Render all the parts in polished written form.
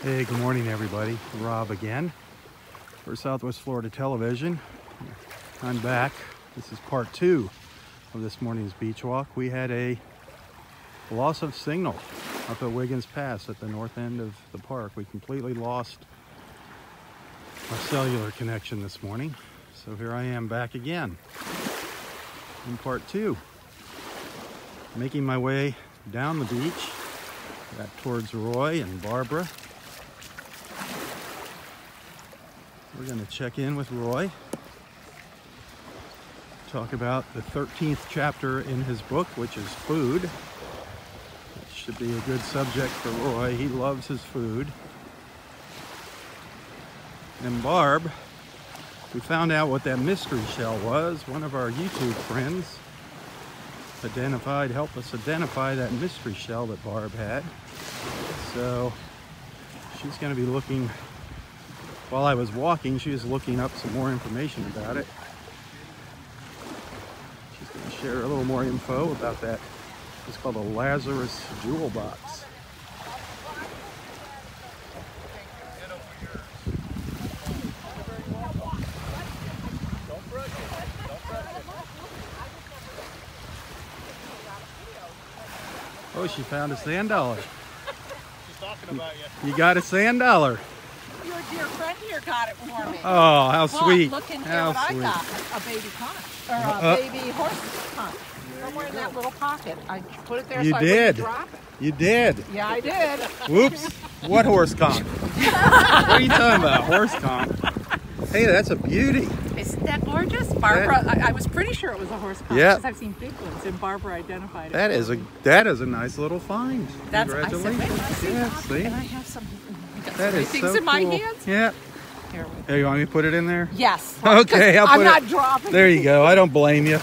Hey, good morning everybody. Rob again for Southwest Florida Television. I'm back. This is part 2 of this morning's beach walk. We had a loss of signal up at Wiggins Pass at the north end of the park. We completely lost our cellular connection this morning. So here I am back again in part 2. Making my way down the beach back towards Roy and Barbara. We're going to check in with Roy, talk about the 13th chapter in his book, which is food. It should be a good subject for Roy. He loves his food. And Barb, we found out what that mystery shell was. One of our YouTube friends helped us identify that mystery shell that Barb had. So she's going to be looking. While I was walking, she was looking up some more information about it. She's going to share a little more info about that. It's called a Lazarus jewel box. Oh, she found a sand dollar. She's talking about you. You got a sand dollar. Your dear friend here got it for me. Oh, how sweet. Look and hear how what sweet. I got. A baby conch. Or a baby horse conch. Somewhere in that little pocket. I put it there so I wouldn't drop it. You did. Yeah, I did. Whoops. What horse conch? What are you talking about? Horse conch. Hey, that's a beauty. Isn't that gorgeous? Barbara, I was pretty sure it was a horse conch. Yeah. Because I've seen big ones and Barbara identified it. That is a nice little find. That's, Congratulations. I said, Yeah, see? and I have some That is things so in my cool. hands. Yeah. Here, Hey, you want me to put it in there? yes. Okay, I'll put I'm it. not dropping There it. you go. I don't blame you.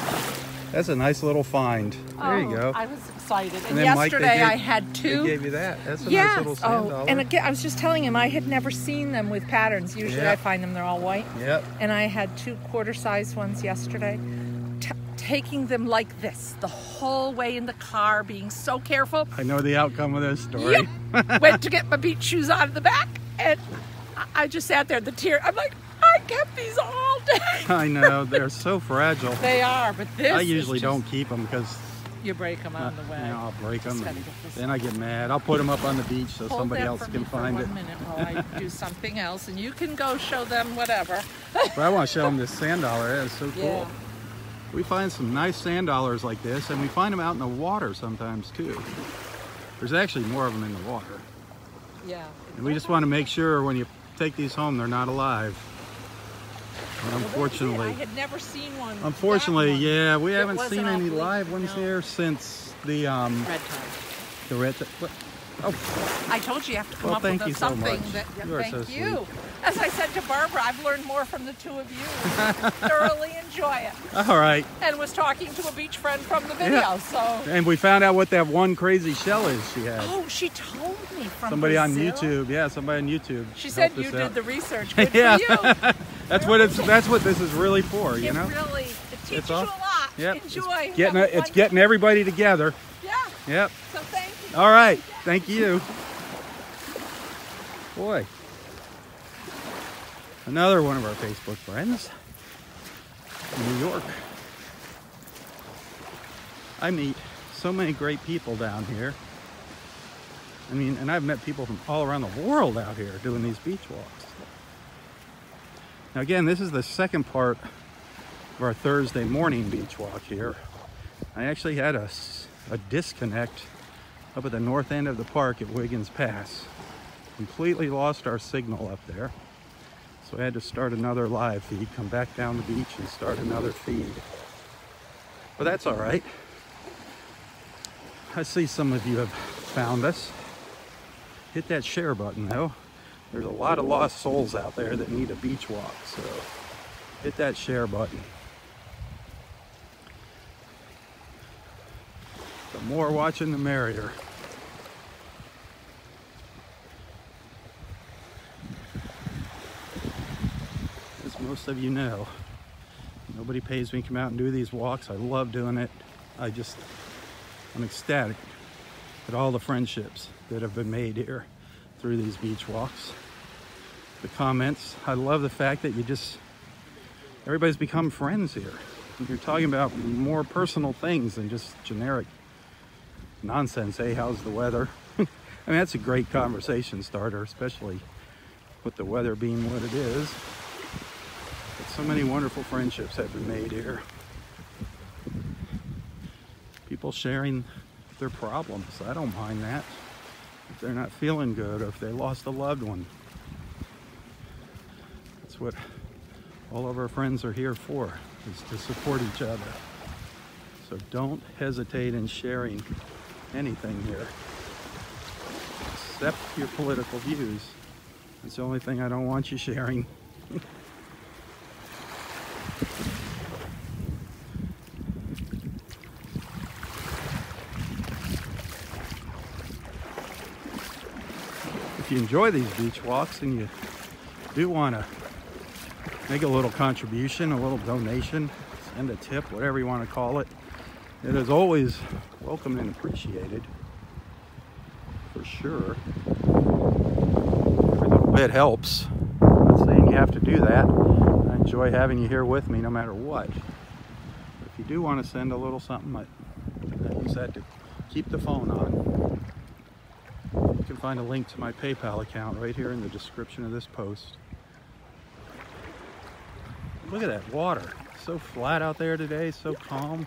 That's a nice little find. There you go. I was excited. And then, Mike, they yesterday gave- I had two. They gave you that. That's a Yes. nice little sand dollar. And again, I was just telling him I had never seen them with patterns. Usually Yeah. I find them, they're all white. Yep. And I had 2 quarter-sized ones yesterday. Taking them like this the whole way in the car, being so careful. I know the outcome of this story. Yep. Went to get my beach shoes out of the back, and I just sat there, the tear. I'm like, I kept these all day. I know. They're so fragile. They are, but this I is usually just, don't keep them because You break them on the way. I'll break them. Just gotta get this Then I get mad. I'll put them up on the beach so Hold somebody that else for can me for find it. 1 minute while I do something else, and you can go show them whatever. But I want to show them this sand dollar. That is so cool. Yeah. We find some nice sand dollars like this, and we find them out in the water sometimes too. There's actually more of them in the water. Yeah. And we just want to make sure when you take these home, they're not alive. And I unfortunately, had never seen one. unfortunately, that one. yeah, we It haven't wasn't seen all any bleak, live ones no. here since the Red tide. the red. Oh, I told you you have to come Well, up thank with you so something much. that. You are Thank so you. sweet. As I said to Barbara, I've learned more from the 2 of you. Thoroughly enjoy it. all right. And was talking to a beach friend from the video. Yeah. So. And we found out what that one crazy shell is she had. Oh, she told me from Somebody on Brazil. YouTube. Yeah, somebody on YouTube. She said helped you us did out. the research. Good Yeah. for you. That's what this is really for, you know? It teaches you a all- lot. Yep. Enjoy. It's getting everybody together. Yeah. Yep. So thank you. All right. Thank you. Boy. Another one of our Facebook friends in New York. I meet so many great people down here. I mean, and I've met people from all around the world out here doing these beach walks. Now again, this is the second part of our Thursday morning beach walk here. I actually had a disconnect up at the north end of the park at Wiggins Pass. Completely lost our signal up there. So I had to start another live feed, come back down the beach and start another feed. But that's all right. I see some of you have found us. Hit that share button though. There's a lot of lost souls out there that need a beach walk, so hit that share button. The more watching, the merrier. As most of you know, nobody pays me to come out and do these walks. I love doing it. I'm ecstatic at all the friendships that have been made here through these beach walks. The comments, I love the fact that everybody's become friends here. You're talking about more personal things than just generic nonsense. Hey, how's the weather? I mean, that's a great conversation starter, especially with the weather being what it is. But so many wonderful friendships have been made here. People sharing their problems. I don't mind that. If they're not feeling good or if they lost a loved one. That's what all of our friends are here for, is to support each other. So don't hesitate in sharing anything here, except your political views. That's the only thing I don't want you sharing. If you enjoy these beach walks and you do want to make a little contribution, a little donation, send a tip, whatever you want to call it, it is always welcome and appreciated, for sure. Every little bit helps. I'm not saying you have to do that. I enjoy having you here with me no matter what. But if you do want to send a little something, I use that to keep the phone on. You can find a link to my PayPal account right here in the description of this post. Look at that water. So flat out there today, so calm.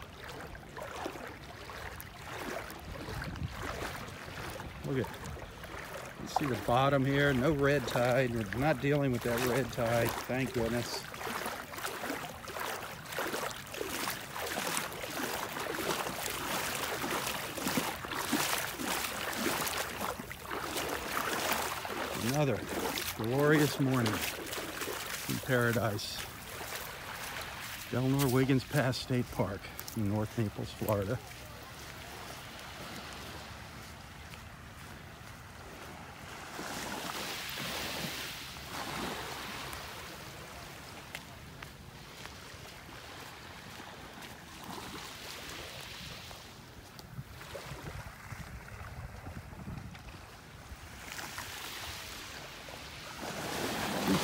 Look at, you see the bottom here, no red tide. We're not dealing with that red tide, thank goodness. Another glorious morning in paradise. Delnor-Wiggins Pass State Park in North Naples, Florida.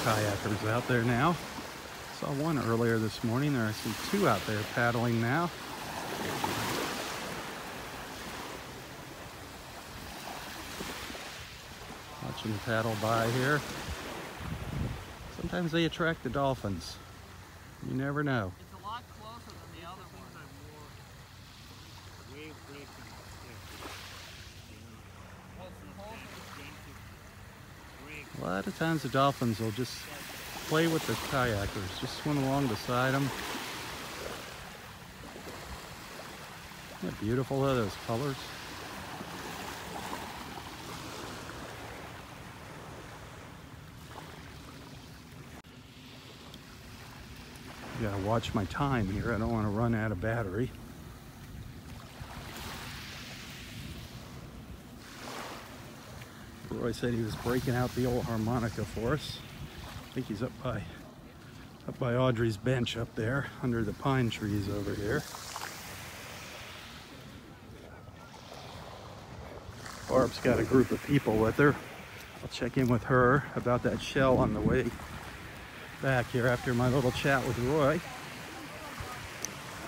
Kayakers out there now. Saw one earlier this morning. There are two out there paddling now. Watch them paddle by here. Sometimes they attract the dolphins. You never know. It's a lot closer than the other ones I wore. Wave breaking. A lot of times the dolphins will just play with the kayakers, just swim along beside them. Isn't that beautiful, though, those colors? I gotta watch my time here. I don't want to run out of battery. Roy said he was breaking out the old harmonica for us. I think he's up by Audrey's bench up there under the pine trees over here. Barb's got a group of people with her. I'll check in with her about that shell on the way back here after my little chat with Roy.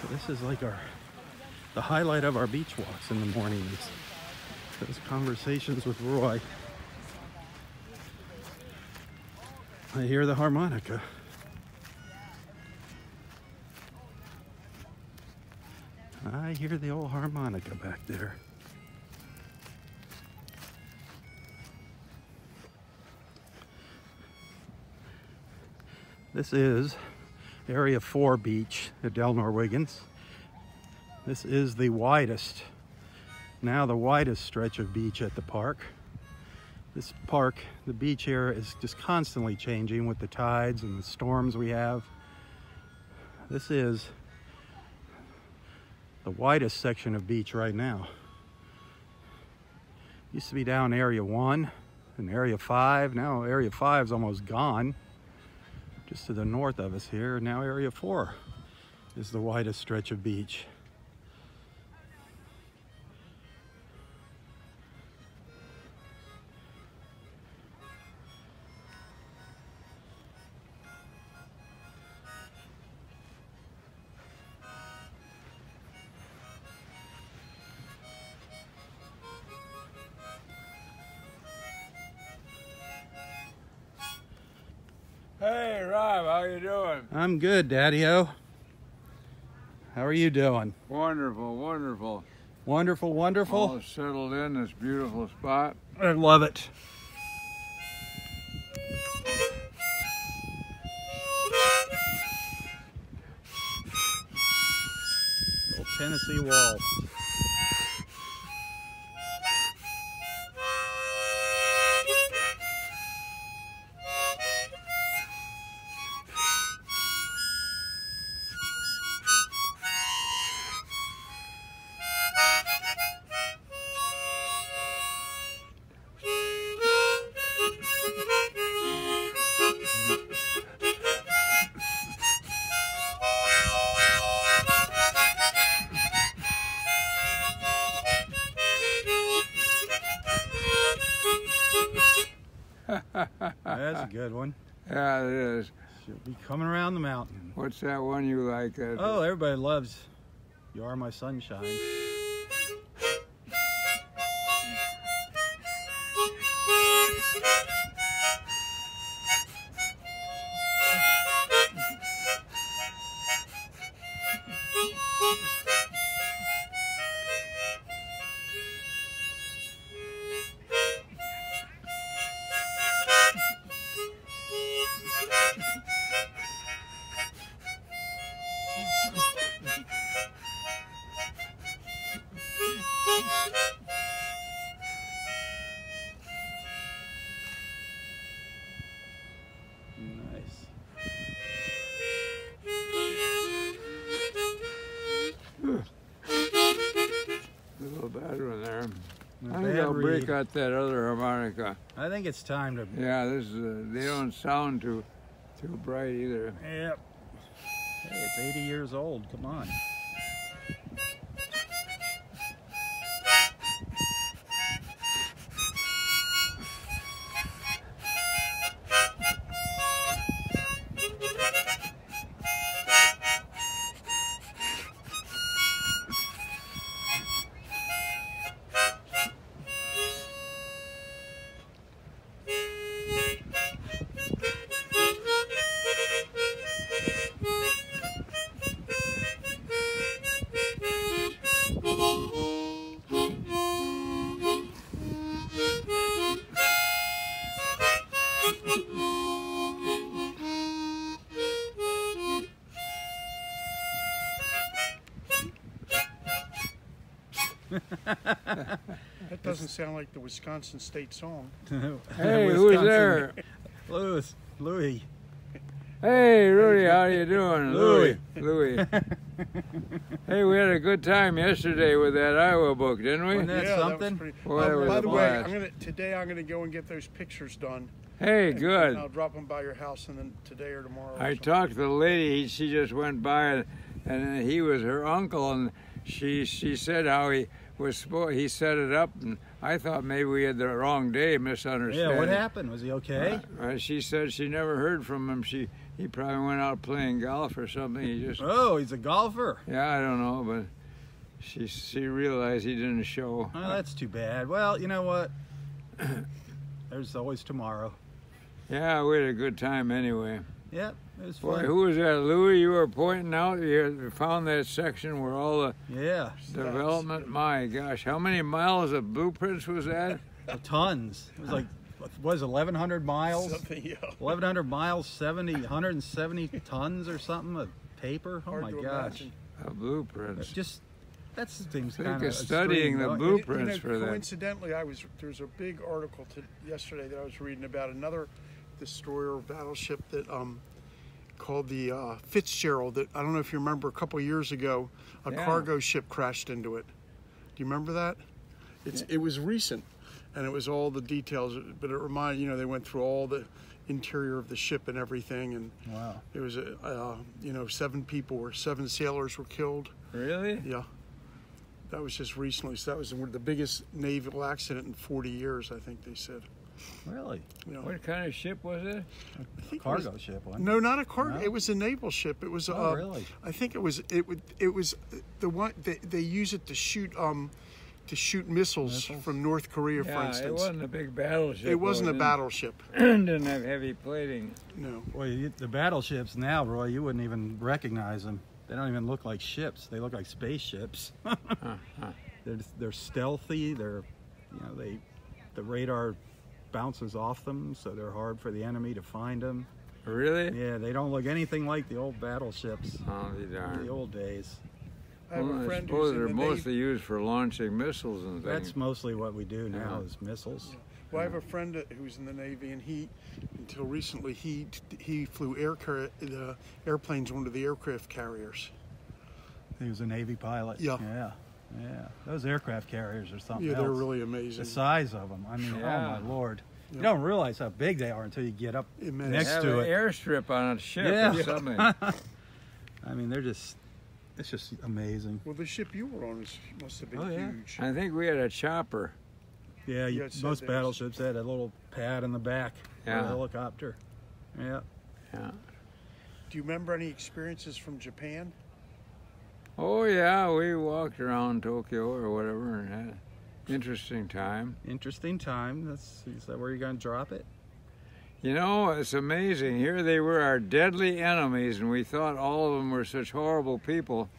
So this is like the highlight of our beach walks in the mornings. Those conversations with Roy. I hear the harmonica. I hear the old harmonica back there. This is Area 4 beach at Delnor-Wiggins. This is the widest, now the widest stretch of beach at the park. This park, the beach here, is just constantly changing with the tides and the storms we have. This is the widest section of beach right now. Used to be down Area 1 and Area 5. Now Area 5 is almost gone. Just to the north of us here. Now Area 4 is the widest stretch of beach. Hey, Rob, how you doing? I'm good, Daddy-O. How are you doing? Wonderful, wonderful. Wonderful, wonderful. All settled in this beautiful spot. I love it. Little Tennessee waltz. That's a good one. Yeah, it is. She'll be coming around the mountain. What's that one you like? Oh, everybody loves You Are My Sunshine. Nice. A little bad one there. Not I think bad I'll break read. out that other harmonica. I think it's time to. Yeah, this they don't sound too bright either. Yep. Hey, it's 80 years old. Come on. That doesn't sound like the Wisconsin state song. Hey, who's there? Louis. Hey, Rudy, how you doing? Louie. Hey, we had a good time yesterday with that Iowa book, didn't we? Wasn't that yeah, something? That was pretty. Boy, that was by a the way, blast. today I'm gonna go and get those pictures done. Hey, And good. I'll drop them by your house, and then today or tomorrow. I talked to the lady. She just went by, and he was her uncle, and she said how he set it up, and I thought maybe we had the wrong day, misunderstood. Yeah, what happened? Was he okay? She said she never heard from him. He probably went out playing golf or something. He just Oh, he's a golfer. yeah, I don't know, but she realized he didn't show. Oh, that's too bad. Well, you know what? There's always tomorrow. Yeah, we had a good time anyway. Yep, it was Boy, fun. who was that, Louis? You were pointing out. You found that section where all the Yeah, development. My gosh, how many miles of blueprints was that? tons. It was like, what was it, 1,100 miles? Something, yeah. 1,100 miles, 170 tons or something of paper. Oh Hard my to gosh! imagine. That seems Think kind of studying the blueprints for that. Coincidentally, there's a big article yesterday that I was reading about another destroyer or battleship that called the Fitzgerald. That I don't know if you remember, a couple of years ago, a cargo ship crashed into it. Do you remember that? It was recent, and it was all the details. But it reminded they went through all the interior of the ship and everything, and Wow. it was 7 sailors were killed. Really? Yeah. That was just recently. So that was the biggest naval accident in 40 years, I think they said. Really? You know, What kind of ship was it? I think it Cargo was- ship one. No, not a cargo. No? It was a naval ship. It was. Oh, really? I think it was the one they use it to shoot to shoot missiles from North Korea, for instance. It wasn't a big battleship. It wasn't a battleship. Didn't have heavy plating. No. Well, the battleships now, Roy, you wouldn't even recognize them. They don't even look like ships. They look like spaceships. They're stealthy. The radar bounces off them, so they're hard for the enemy to find them. Really? Yeah, they don't look anything like the old battleships. Oh, they darn. The old days. I have a I friend suppose who's they're in the mostly Navy. used for launching missiles and things. That's mostly what we do now is missiles. Well, I have a friend who's in the Navy, and until recently, he flew the airplanes onto the aircraft carriers. He was a Navy pilot. Yeah. Yeah. Those aircraft carriers are something else. Yeah, they're really amazing. The size of them. I mean, Yeah. oh my Lord. Yeah. You don't realize how big they are until you get up Immense. next have to an it. airstrip on a ship Yeah. or something. I mean, it's just amazing. Well, the ship you were on must have been Oh, yeah. huge. I think we had a chopper. Yeah, Yeah, it said most there's- battleships had a little pad in the back for a Yeah. helicopter. Yeah. Yeah. Do you remember any experiences from Japan? Oh yeah, we walked around Tokyo or whatever and had an interesting time. Interesting time. Is that where you're going to drop it? You know, it's amazing. Here they were our deadly enemies, and we thought all of them were such horrible people.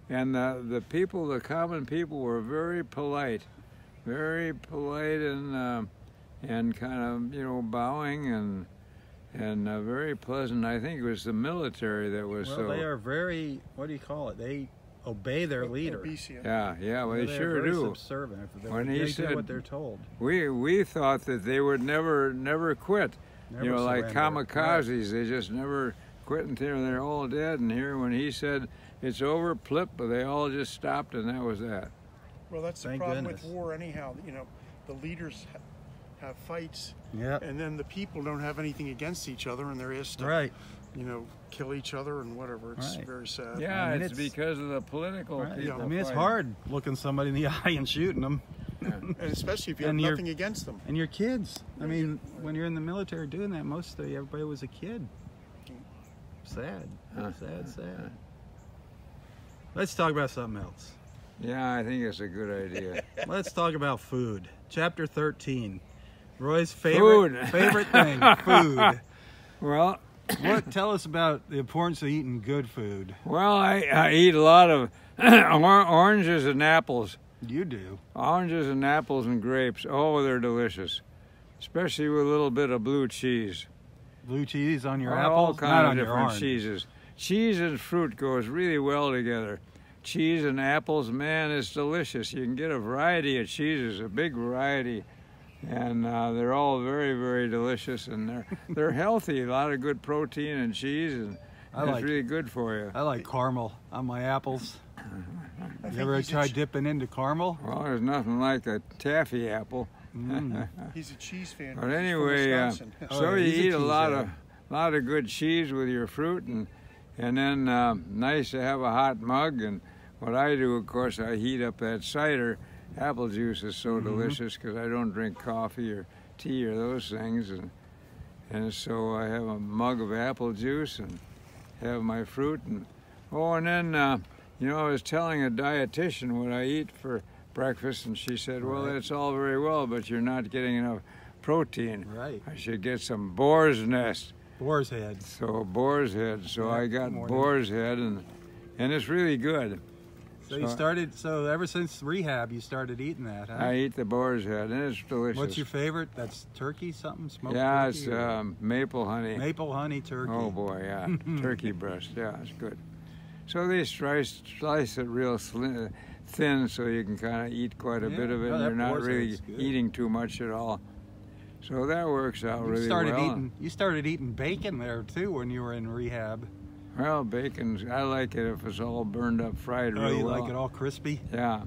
And the common people, were very polite and kind of bowing and very pleasant. I think it was the military that was Well, so. they are very, what do you call it? They obey their leader. Obedient. Yeah, well, they They're sure very do. subservient. When he They said- do what they're told. We thought that they would never quit. Never Like surrender. kamikazes, they just never quit until they're all dead. And here, when he said it's over, plip, but they all just stopped, and that was that. Well, that's the Thank problem goodness. with war anyhow. The leaders have fights, Yeah. and then the people don't have anything against each other, and they're asked to, Right. kill each other and whatever. It's Right. very sad. Yeah, I mean, it's because of the political Right. people. I mean, it's fighting. hard looking somebody in the eye and shooting them. And especially if you have And you're- nothing against them. And your kids. I mean, when you're in the military doing that, everybody was a kid. Sad. Sad. Let's talk about something else. Yeah, I think it's a good idea. Let's talk about food. Chapter 13. Roy's favorite thing, food. Well, Tell us about the importance of eating good food. well, I eat a lot of oranges and apples. You do. Oranges and apples and grapes. Oh, they're delicious, especially with a little bit of blue cheese. Blue cheese on your All apples? Not kinds on of your different orange. cheeses. Cheese and fruit goes really well together. Cheese and apples, man, it's delicious. You can get a variety of cheeses, a big variety, and they're all very, very delicious, and they're healthy. A lot of good protein and cheese, and it's really good for you. I like caramel on my apples. I You think ever he's a try che- dipping into caramel? Well, there's nothing like a taffy apple. He's a cheese fan. But He's from anyway, Wisconsin. so yeah, you he's a eat a cheese lot of good cheese with your fruit, and then nice to have a hot mug. And what I do, of course, I heat up that cider. Apple juice is so delicious because I don't drink coffee or tea or those things, and so I have a mug of apple juice and have my fruit, and then I was telling a dietitian what I eat for breakfast, and she said, well, that's all very well, but you're not getting enough protein. Right. I should get some boar's nest. Boar's head. So boar's head. So Yeah, I got good morning. boar's head, and it's really good. So ever since rehab, you started eating that, huh? I eat the boar's head, and it's delicious. What's your favorite? That's turkey something? Smoked Yeah, turkey? it's or maple honey. maple honey turkey. Oh boy, yeah, turkey breast. Yeah, it's good. So they slice it real thin, so you can kind of eat quite a bit of it, Oh, and that you're not boar's really head's good. eating too much at all. So that works out really well. You started eating bacon there too when you were in rehab. Well, bacon's, I like it if it's all burned up, fried real Oh, you well. like it all crispy? Yeah.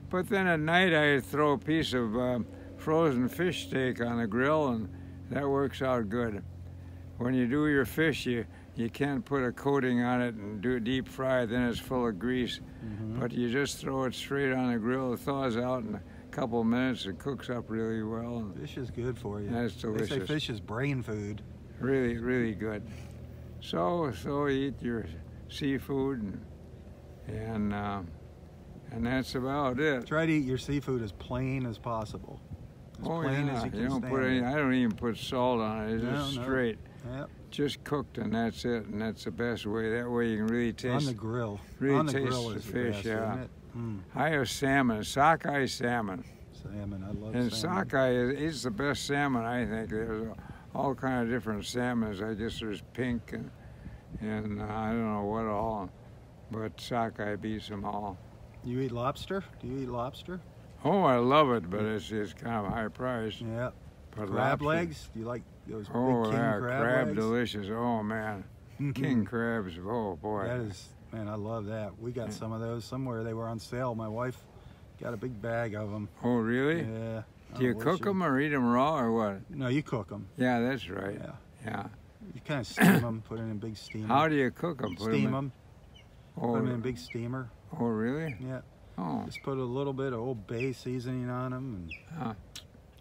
But then at night I throw a piece of frozen fish steak on the grill, and that works out good. When you do your fish, you can't put a coating on it and do it deep fry, then it's full of grease. But you just throw it straight on the grill, it thaws out in a couple of minutes, it cooks up really well. And Fish is good for you. That's They say delicious. fish is brain food. really, really good. So eat your seafood and and that's about it. Try to eat your seafood as plain as possible. As plain as you can don't stand put any. it. I don't even put salt on it. It's just straight. Yep. Just cooked, and that's it. And that's the best way. That way you can really taste. On the grill. Really on the taste grill the is fish. best, Yeah. isn't it? Mm. I have salmon, sockeye salmon. Salmon, I love And salmon. sockeye is the best salmon, I think. There's all kind of different salmons. I guess there's pink and I don't know what all, but sockeye beats them all. You eat lobster? Do you eat lobster? Oh, I love it, but it's kind of high price. Yeah. But Crab lobster- legs? Do you like those big Oh, king yeah, crab legs? delicious. Oh, man. King crabs. Oh, boy. That is, man, I love that. We got some of those somewhere. They were on sale. My wife got a big bag of them. Oh, really? Yeah. Do you cook them or eat them raw or what? No, you cook them. Yeah, that's right. Yeah. Yeah. You kind of steam them, put it in a big steamer. How do you cook them? Steam them. Oh, Put them in a big steamer. oh, really? Yeah. Oh. Just put a little bit of Old Bay seasoning on them, and Huh.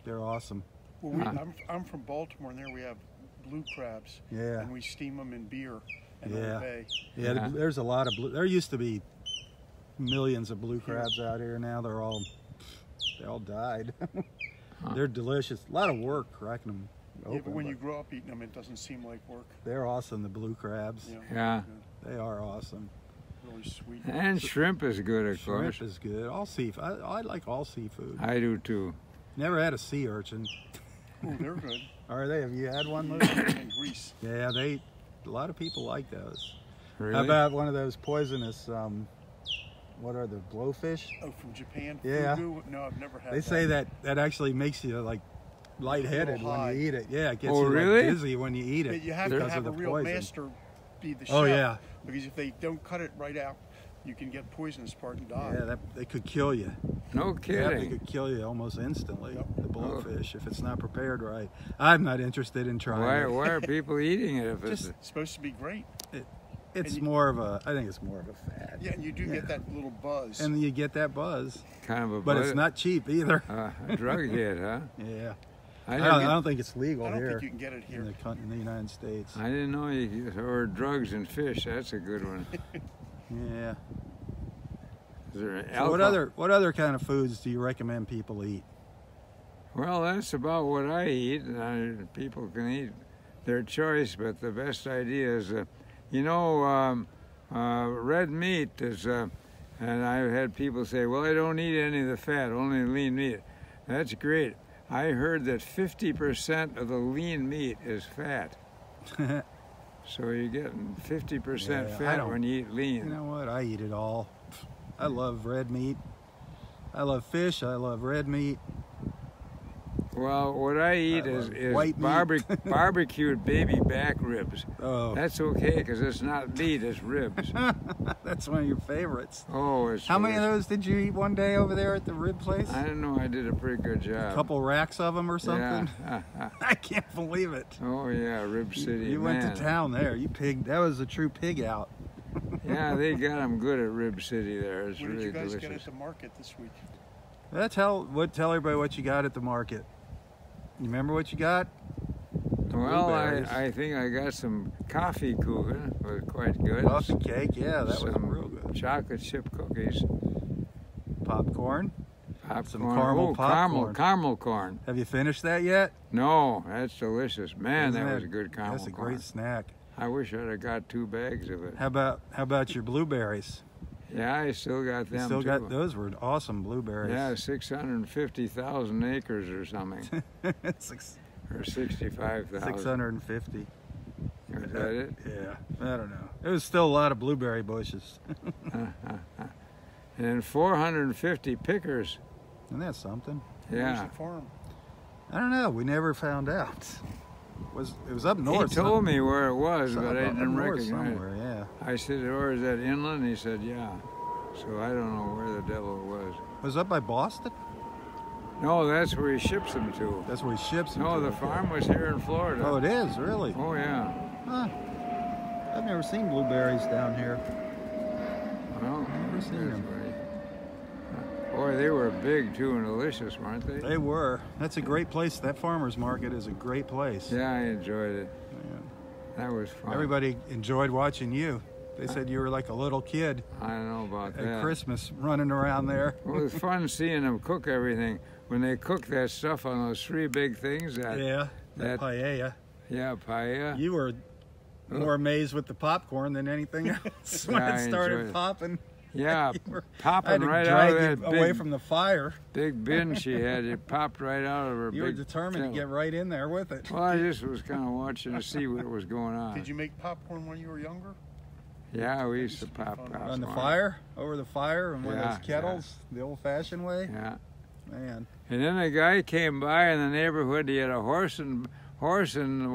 they're awesome. Well, I'm from Baltimore, and there we have blue crabs. Yeah. And we steam them in beer and Yeah. Old Bay. Yeah, Yeah. there's a lot of blue. There used to be millions of blue crabs out here. Now they all died. They're delicious. A lot of work cracking them open. Yeah, but when you grow up eating them, it doesn't seem like work. They're awesome, the blue crabs. Yeah. They are awesome. Really sweet. And shrimp is good, of Shrimp course. is good. All seafood. I like all seafood. I do too. Never had a sea urchin. Oh, they're good. Are they? Have you had one, Lou? And grease. Yeah, a lot of people like those. Really? How about one of those poisonous, what are the blowfish? Oh, from Japan? Yeah. Fugu? No, I've never had They say that actually makes you like lightheaded little when high. you eat it. Yeah, it gets Oh, you really? like dizzy when you eat But it. you have to because have a of the real poison. master be the chef. Oh, yeah. Because if they don't cut it right out, you can get poisonous part and die. Yeah, they could kill you. No Yeah, they kidding. could kill you almost instantly. Yep. The blowfish, if it's not prepared right. I'm not interested in trying Why it. are people eating it if it's... Just- It's supposed to be great. It's and you- more of a. I think it's more of a fad. Yeah, and you do get that little buzz. And you get that buzz, kind of a but it's not cheap either. a drug hit, huh? Yeah. I I didn't, don't think it's legal I don't here think you can get it here. in the United States. I didn't know you could order drugs and fish. That's a good one. Yeah. Is there So what other kind of foods do you recommend people eat? Well, that's about what I eat. And people can eat their choice, but the best idea is, red meat is, and I've had people say, well, I don't eat any of the fat, only lean meat. That's great. I heard that 50% of the lean meat is fat. So you're getting 50% Yeah, I fat don't- when you eat lean. You know what? I eat it all. I love red meat. I love fish. I love red meat. Well, what I eat I is love white meat. barbecued baby back ribs. Oh, That's okay because it's not meat, it's ribs. that's one of your favorites. Oh, it's How many of delicious. those did you eat one day over there at the rib place? I don't know. I did a pretty good job. A couple racks of them or something? Yeah. I can't believe it. Oh yeah, Rib City. You man. went to town there. You pig. That was a true pig out. Yeah, they got them good at Rib City there. It's What really did you guys delicious. get at the market this week? Tell everybody what you got at the market. You remember what you got? Well, Blueberries. I think I got some coffee kuchen. It was quite good. Coffee cake. Yeah, that was Some real good. chocolate chip cookies. Popcorn. Popcorn. Some caramel popcorn. Caramel corn. Have you finished that yet? No, that's delicious. Man, Isn't that that- was a good caramel That's a corn. great snack. I wish I'd have got 2 bags of it. How about your blueberries? Yeah, I still got You them still too. got those were awesome blueberries. Yeah, 650,000 acres or something, or 65,000. 650. Is that it? Yeah, I don't know. It was still a lot of blueberry bushes. And 450 pickers. Isn't that something? Where's Yeah. the farm? I don't know. We never found out. It was up north. He told me where it was, Some- but I up didn't north recognize it. somewhere. Yeah. I said, or is that inland? He said, yeah. So I don't know where the devil it was. Was up by Boston? No, that's where he ships them to. That's where he ships them. No, to. the farm was here in Florida. Oh, it is really. Oh, yeah. Huh. I've never seen blueberries down here. Well, Never seen that's them. where he- Boy, they were big too and delicious, weren't they? They were. That's a great place. That farmer's market is a great place. Yeah, I enjoyed it. Yeah. That was fun. Everybody enjoyed watching you. They said you were like a little kid I don't know about at that. Christmas running around there. Well, it was fun seeing them cook everything. When they cook that stuff on those 3 big things, Yeah, that paella. yeah, paella. You were more amazed with the popcorn than anything else when Yeah, I it enjoyed started it. popping. Yeah, I had popping to right out drag of you that away big, from the fire. big bin she had. It popped right out of her You were big determined to kettle. get right in there with it. Well, I just was kind of watching to see what was going on. Did you make popcorn when you were younger? Yeah, we used to Used to be pop fun. popcorn. On the fire? Over the fire in one of Yeah, those kettles? The old-fashioned way? Yeah. Man. And then a guy came by in the neighborhood. He had a horse and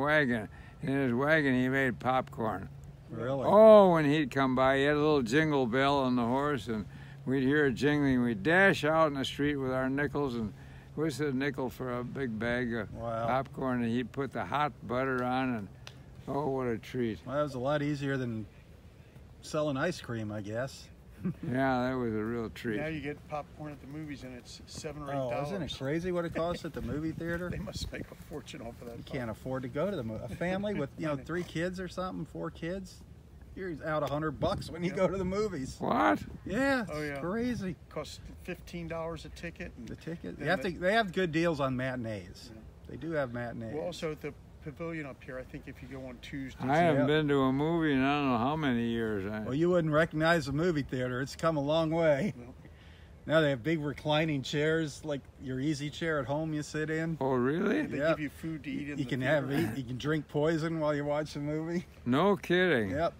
wagon. In his wagon, he made popcorn. Really? Oh, when he'd come by, he had a little jingle bell on the horse, and we'd hear it jingling. We'd dash out in the street with our nickels, and what's a nickel for a big bag of Wow. popcorn? And he'd put the hot butter on, and oh, what a treat! Well, that was a lot easier than selling ice cream, I guess. Yeah, that was a real treat. Now you get popcorn at the movies and it's $7 or $8. Oh, isn't it crazy what it costs at the movie theater? They must make a fortune off of that. You can't afford to go to the movie. A family with, 3 kids or something, 4 kids, you're out $100 when you go to the movies. What? Yeah, it's Oh, yeah. crazy. Costs $15 a ticket. And The ticket. Then They have good deals on matinees. Yeah. They do have matinees. well, also at the pavilion up here, I think if you go on Tuesdays, I haven't Yeah. been to a movie in I don't know how many years. Well, you wouldn't recognize the movie theater. It's come a long way. No. Now they have big reclining chairs, like your easy chair at home you sit in. Oh, really? they Yep. give you food to eat in You the can theater. you can drink poison while you watch the movie. No kidding. Yep,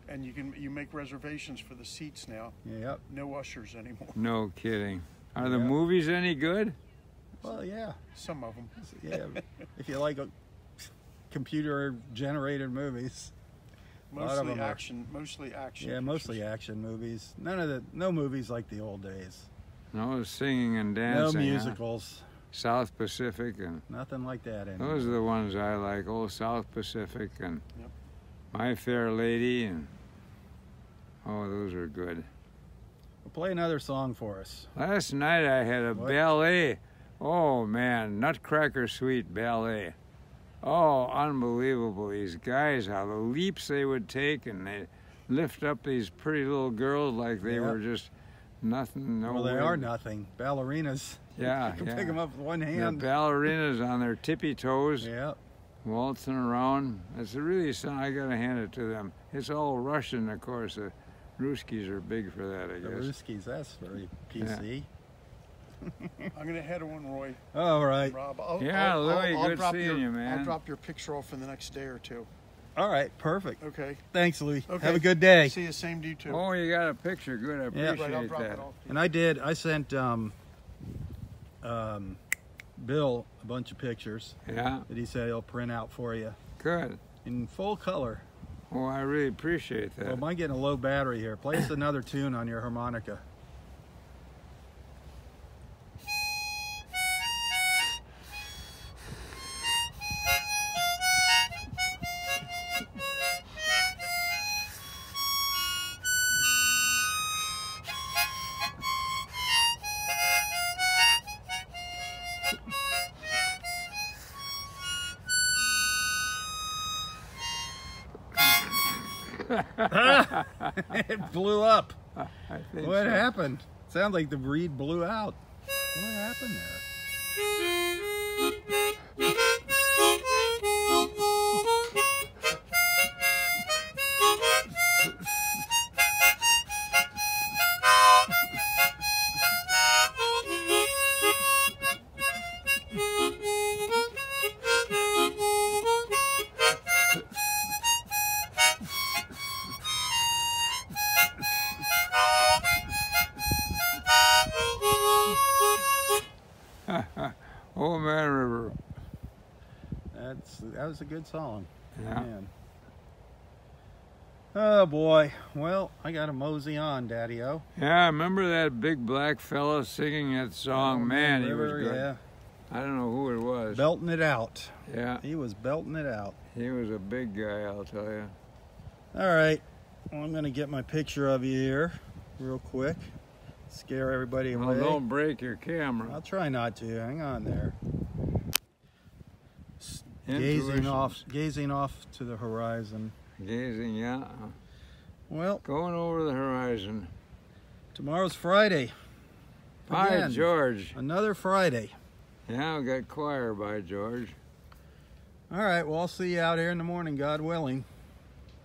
And you make reservations for the seats now. yep. No ushers anymore. No kidding. Are the Yeah. movies any good? Well, yeah, Some of them. yeah. If you like computer-generated movies. A lot of Mostly them are. action. Mostly action. Yeah, pictures. mostly action movies. No movies like the old days. No singing and No dancing. huh? musicals. South Pacific and Nothing like that anymore. those are the ones I like. Old South Pacific and Yep. My Fair Lady and oh, those are good. Well, play another song for us. Last night I had a What? ballet. Oh man, Nutcracker Suite ballet. Oh, unbelievable! These guys, how the leaps they would take, and they lift up these pretty little girls like they Yep. were just nothing. No Well, they way. are nothing. Ballerinas. Yeah, You can yeah. pick them up with one The hand. ballerinas on their tippy toes, Yeah. waltzing around. It's really something. I gotta hand it to them. It's all Russian, of course. The Ruskies are big for that, I The guess. Ruskies, that's very PC. I'm gonna head on, Roy. All right. Rob. Yeah, Louis, good drop seeing you, man. I'll drop your picture off in the next day or two. All right. Perfect. Okay. Thanks, Louis. Okay. Have a good day. See you. Same to you too. Oh, you got a picture. Good, I Yeah. appreciate Right, I'll drop that. it off. And I sent Bill a bunch of pictures Yeah, that he said he'll print out for you good. in full color. Oh, I really appreciate that. Well, mine getting a low battery here. Play us another tune on your harmonica. It blew up. I think What so. happened? Sounds like the reed blew out. What happened there? Oh man, River. That was a good song. Yeah. Man. Oh boy. Well, I got to mosey on, Daddy-O. Yeah, I remember that big black fella singing that song. Man, he was River, good. Yeah. I don't know who it was. Belting it out. Yeah, He was belting it out. he was a big guy, I'll tell you. All right. Well, I'm going to get my picture of you here real quick. Scare everybody Well, away. don't break your camera. I'll try not to. Hang on there. Intuitions. Gazing off to the horizon. Gazing, yeah. Well, going over the horizon. tomorrow's Friday. By Again, George. Another Friday. Yeah, we got choir by George. All right, well, I'll see you out here in the morning, God willing.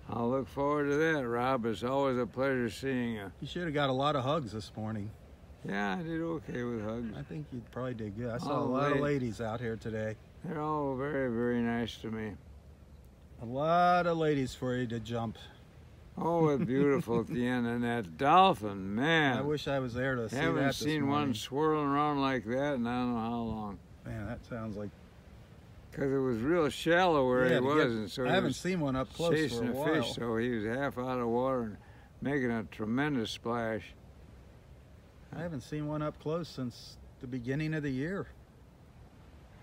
I'll look forward to that, Rob. It's always a pleasure seeing you. You should have got a lot of hugs this morning. Yeah, I did okay with hugs. I think you probably did good. I saw Oh, a lot of lady. ladies out here today. They're all very, very nice to me. A lot of ladies for you to jump. Oh, it's beautiful at the end. And that dolphin, man. I wish I was there to see that Haven't this seen morning. one swirling around like that in I don't know how long. Man, that sounds like... Because it was real shallow where Yeah, he was, and so I he haven't was seen one up close chasing for a a while. fish, so he was half out of water and making a tremendous splash. I haven't seen one up close since the beginning of the year.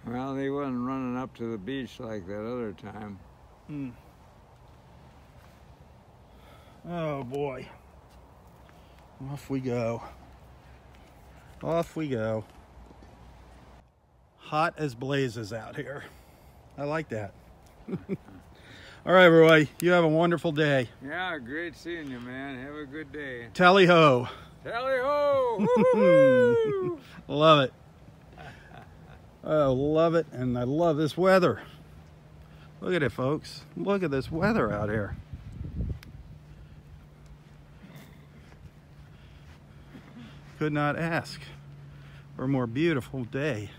Well, he wasn't running up to the beach like that other time. Oh boy. Off we go. Off we go. Hot as blazes out here. I like that. All right, everybody. You have a wonderful day. Yeah, great seeing you, man. Have a good day. Tally ho. Tally ho! Woo-hoo-hoo! Love it. Oh, love it. And I love this weather. Look at it, folks. Look at this weather out here. Could not ask for a more beautiful day.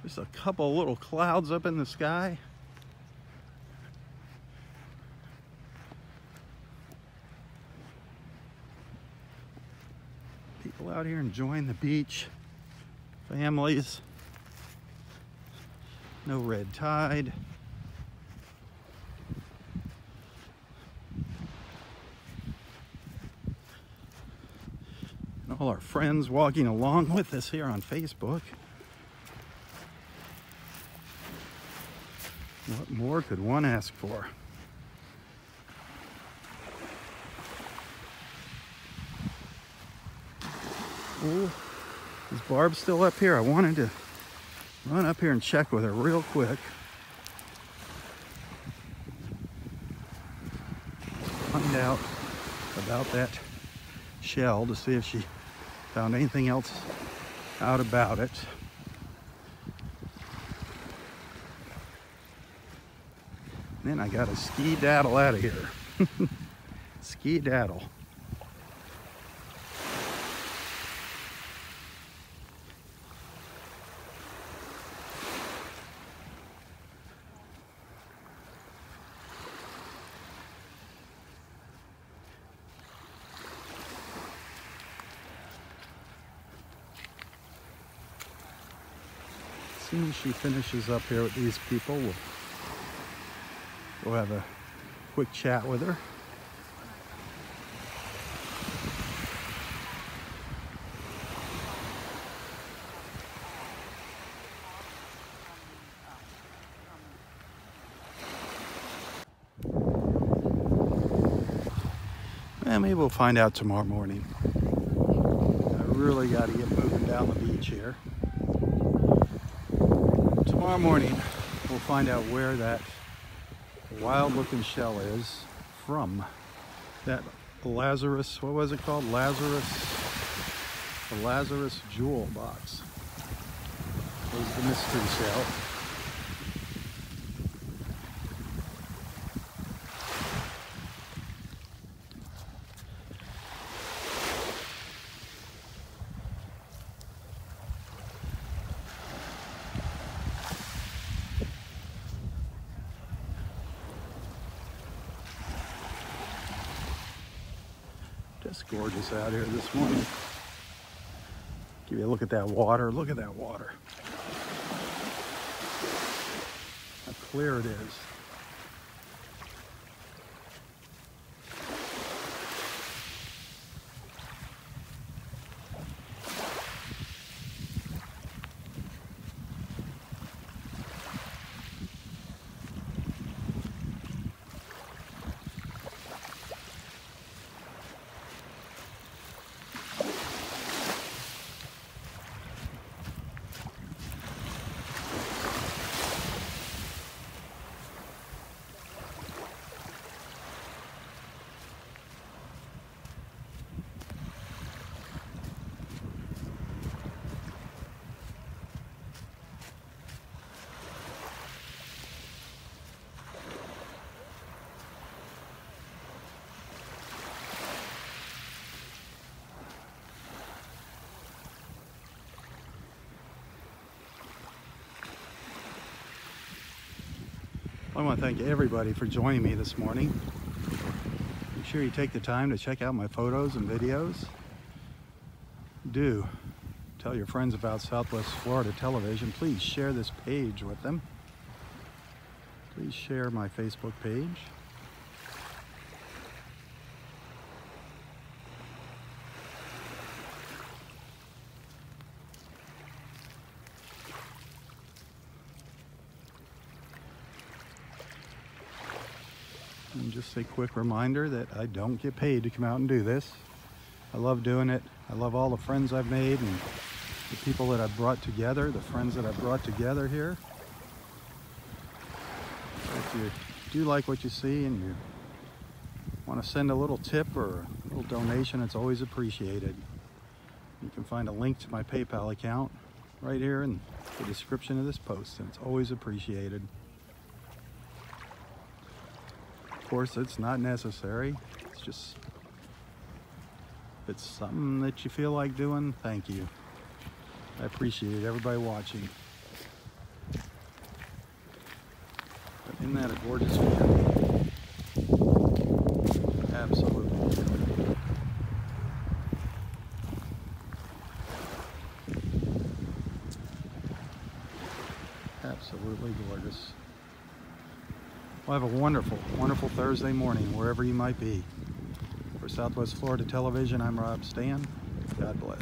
Just a couple little clouds up in the sky. People out here enjoying the beach. Families. No red tide. And all our friends walking along with us here on Facebook. What more could one ask for? Oh, is Barb still up here? I wanted to run up here and check with her real quick. Find out about that shell to see if she found anything else out about it. Then I gotta ski-daddle out of here. Ski-daddle. As soon as she finishes up here with these people, we'll have a quick chat with her. And maybe we'll find out tomorrow morning. I really got to get moving down the beach here. Tomorrow morning, we'll find out where that wild-looking shell is from. That Lazarus, what was it called? The Lazarus jewel box was the mystery shell. Just gorgeous out here this morning. Give you a look at that water. Look at that water. How clear it is. I want to thank everybody for joining me this morning. Make sure you take the time to check out my photos and videos. Do tell your friends about Southwest Florida Television. Please share this page with them. Please share my Facebook page. And just a quick reminder that I don't get paid to come out and do this. I love doing it. I love all the friends I've made and the people that I've brought together, the friends that I've brought together here. If you do like what you see and you want to send a little tip or a little donation, it's always appreciated. You can find a link to my PayPal account right here in the description of this post, and it's always appreciated. Of course, it's not necessary. It's just, if it's something that you feel like doing, thank you. I appreciate everybody watching. But isn't that a gorgeous view? Absolutely. Absolutely gorgeous. Well, have a wonderful, wonderful Thursday morning, wherever you might be. For Southwest Florida Television, I'm Robb Stan. God bless.